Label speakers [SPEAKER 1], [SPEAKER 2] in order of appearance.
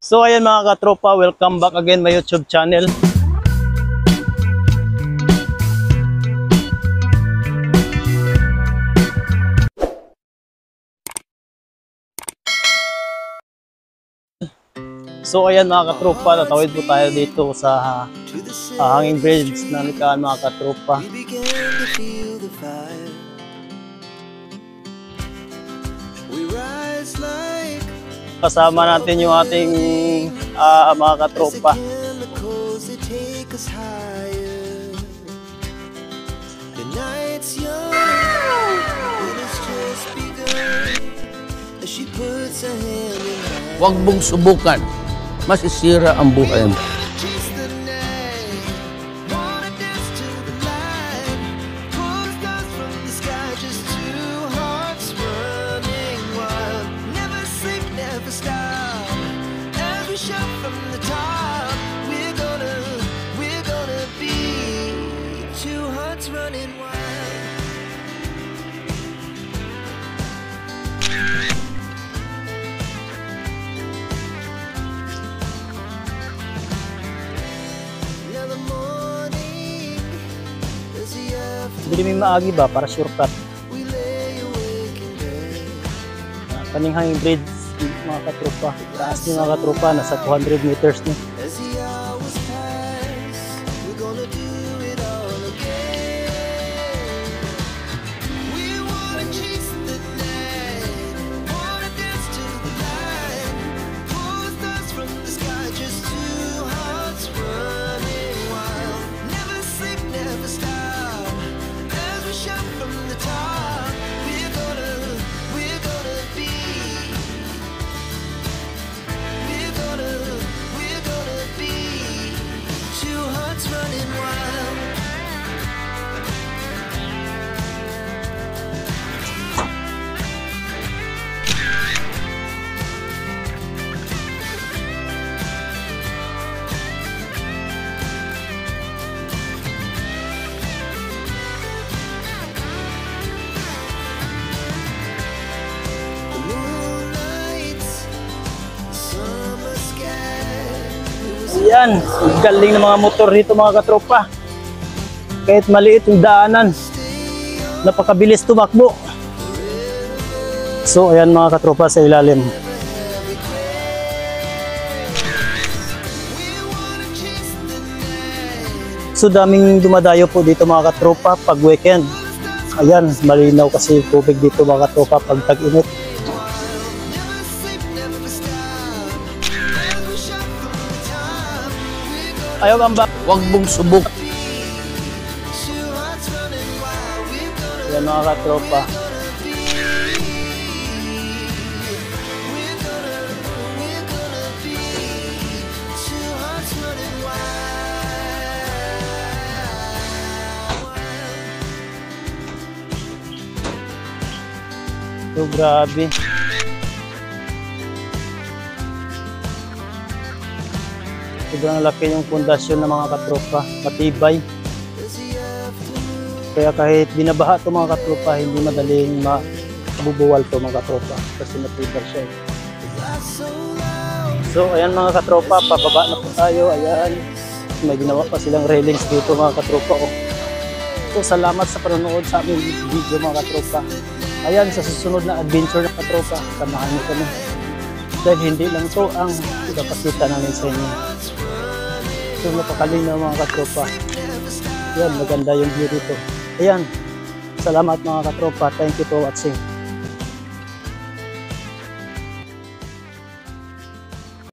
[SPEAKER 1] So ayan mga katropa, welcome back again my YouTube channel. So ayan mga katropa, tatawid po tayo dito sa Hanging Bridge na nikaan mga katropa. Kasama natin yung ating mga katropa.
[SPEAKER 2] Huwag mong subukan. Masisira ang buhay mo.
[SPEAKER 1] Hindi may maagi ba para shortcut. Kaning Hanging Bridge mga katropa. Taas niyo mga katropa, nasa 200 meters niyo. Yan, galing ng mga motor dito mga katropa. Kahit maliit yung daanan, napakabilis tumakbo. So ayan mga katropa sa ilalim. So daming dumadayo po dito mga katropa pag weekend. Ayan, malinaw kasi tubig dito mga katropa pag tag-init. Ayaw gamba.
[SPEAKER 2] Huwag mong subuk.
[SPEAKER 1] Yan mga katropa. So grabe. Sobrang laki yung pundasyon ng mga katropa, matibay. Kaya kahit binabaha ito mga katropa, hindi madaling mabubuwal ito mga katropa kasi matibay siya. So ayan mga katropa, pababa na po tayo. Ayan, may ginawa pa silang railings dito mga katropa. Oh. So salamat sa panonood sa aming video mga katropa. Ayan, sa susunod na adventure ng katropa, samahan niyo kami. Dahil hindi lang ito ang ipapakita namin sa inyo. So napakalinaw mga katropa. Yan, maganda yung view dito. Ayan, salamat mga katropa. Thank you for watching.